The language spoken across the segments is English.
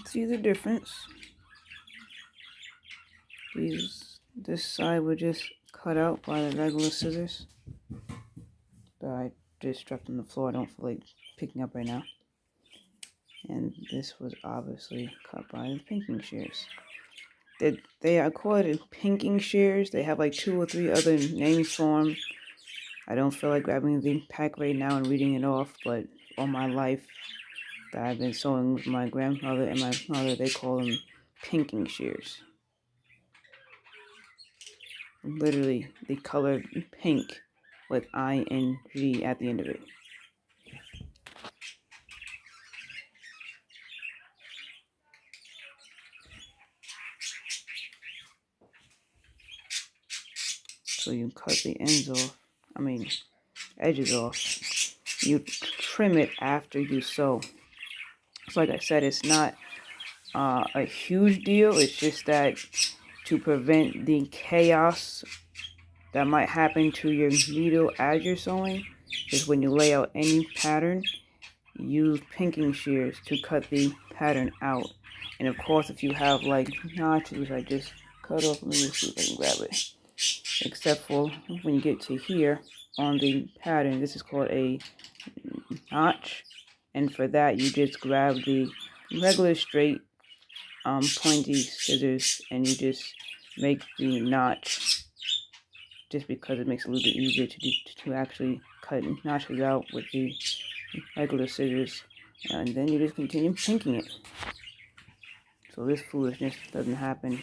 See the difference. This side would just cut out by the regular scissors that I just dropped on the floor. I don't feel like picking up right now. And this was obviously cut by the pinking shears. They are called pinking shears. They have like 2 or 3 other names for them. I don't feel like grabbing the pack right now and reading it off, but all my life that I've been sewing with my grandmother and my mother, they call them pinking shears. Literally, the color pink with ING at the end of it. So you cut the edges off. You trim it after you sew. So like I said, it's not a huge deal. It's just that to prevent the chaos that might happen to your needle as you're sewing, is when you lay out any pattern, use pinking shears to cut the pattern out. And of course, if you have like notches, which I just cut off, let me just see if I can grab it. Except for when you get to here on the pattern, this is called a notch. And for that, you just grab the regular straight pointy scissors and you just make the notch, just because it makes it a little bit easier to actually cut notches out with the regular scissors. And then you just continue pinking it, so this foolishness doesn't happen.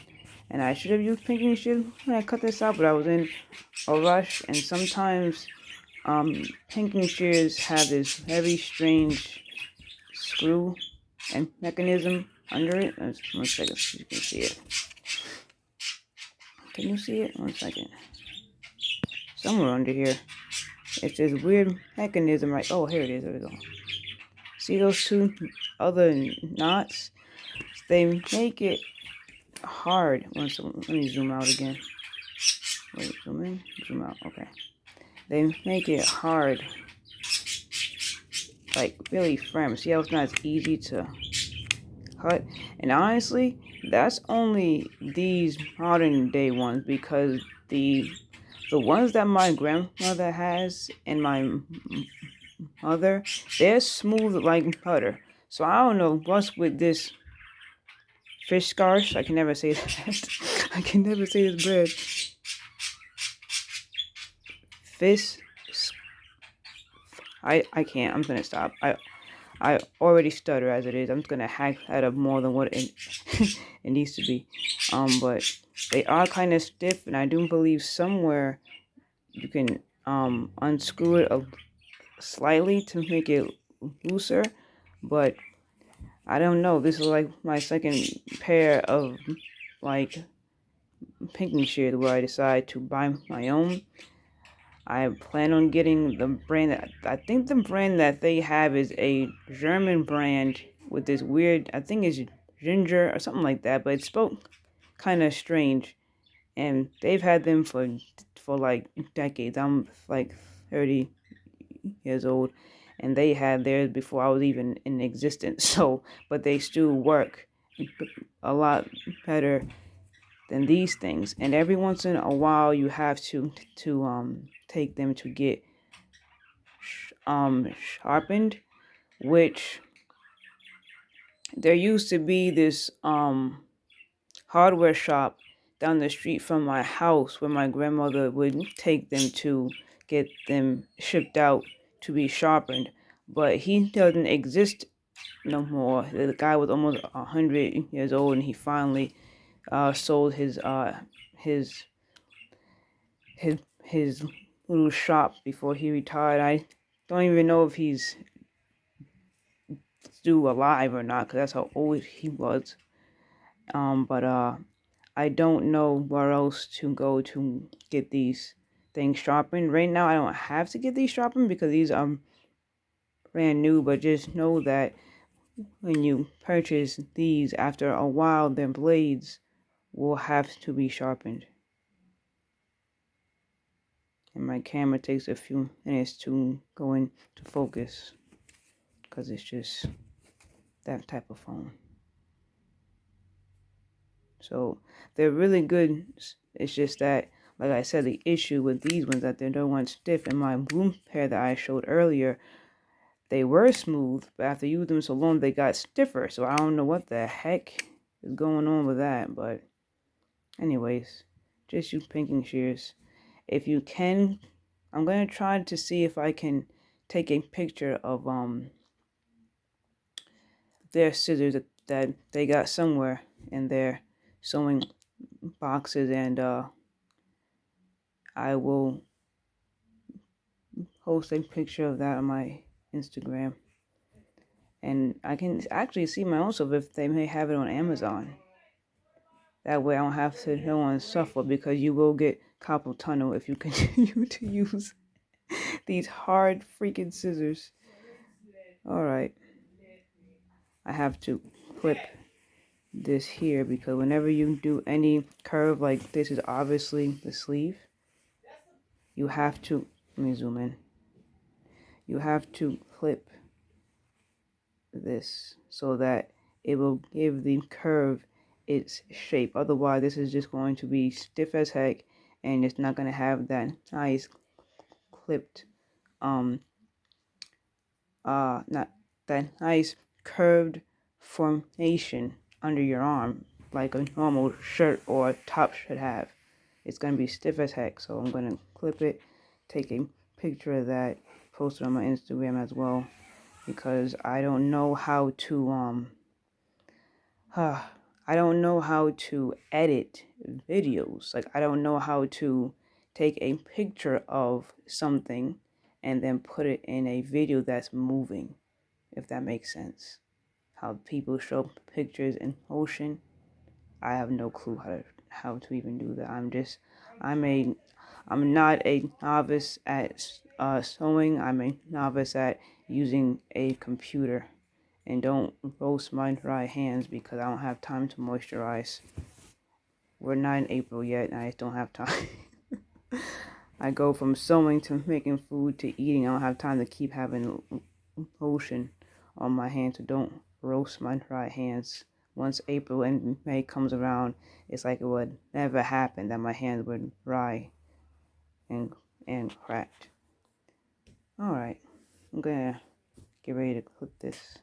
And I should have used pinking shears when I cut this out, but I was in a rush, and sometimes pinking shears have this very strange screw and mechanism under it. One second, so you can see it. Can you see it? One second. Somewhere under here. It's this weird mechanism, right? Oh, here it is. There we go. See those 2 other knots? They make it hard. Let me zoom out again. Wait, zoom in, zoom out. Okay. They make it hard, like really firm. See how it's not as easy to cut? And honestly, that's only these modern day ones, because the ones that my grandmother has and my mother, they're smooth like butter. So I don't know what's with this fish scars. I can never say that. I can never say this word. Fish. I can't. I'm gonna stop. I already stutter as it is. I'm just gonna hack that up more than what it it needs to be. But they are kind of stiff, and I do believe somewhere you can unscrew it slightly to make it looser. But I don't know. This is like my second pair of like pinking shears where I decide to buy my own. I plan on getting the brand that I think the brand that they have is a German brand with this weird, I think it's ginger or something like that, but it's spelled kind of strange. And they've had them for like decades. I'm like 30 years old, and they had theirs before I was even in existence. So, but they still work a lot better than these things. And every once in a while, you have to take them to get sharpened, which there used to be this hardware shop down the street from my house where my grandmother would take them to get them shipped out to be sharpened, but he doesn't exist no more. The guy was almost 100 years old, and he finally sold his his little shop before he retired. I don't even know if he's still alive or not, because that's how old he was. But I don't know where else to go to get these things sharpened. Right now, I don't have to get these sharpened because these are brand new, but just know that when you purchase these, after a while, their blades will have to be sharpened. And my camera takes a few minutes to go into focus because it's just that type of phone. So they're really good. It's just that, like I said, the issue with these ones that they don't want stiff. In my bloom pair that I showed earlier, they were smooth, but after using them so long, they got stiffer. So I don't know what the heck is going on with that. But anyways, just use pinking shears. If you can, I'm gonna try to see if I can take a picture of their scissors that they got somewhere in their sewing boxes, and I will post a picture of that on my Instagram. And I can actually see my own stuff if they may have it on Amazon. That way I don't have to no one suffer, because you will get carpal tunnel if you continue to use these hard freaking scissors. Alright. I have to clip this here because whenever you do any curve, like this is obviously the sleeve, you have to, let me zoom in, you have to clip this so that it will give the curve its shape. Otherwise this is just going to be stiff as heck, and it's not going to have that nice clipped not that nice curved formation under your arm like a normal shirt or top should have. It's going to be stiff as heck. So I'm going to clip it, take a picture of that, post it on my Instagram as well, because I don't know how to I don't know how to edit videos. Like, I don't know how to take a picture of something and then put it in a video that's moving, if that makes sense. How people show pictures in motion. I have no clue how to even do that. I'm not a novice at sewing. I'm a novice at using a computer. And don't roast my dry hands because I don't have time to moisturize. We're not in April yet, and I just don't have time. I go from sewing to making food to eating. I don't have time to keep having lotion on my hands, so don't roast my dry hands. Once April and May comes around, it's like it would never happen that my hands would dry and cracked. Alright, I'm gonna get ready to clip this.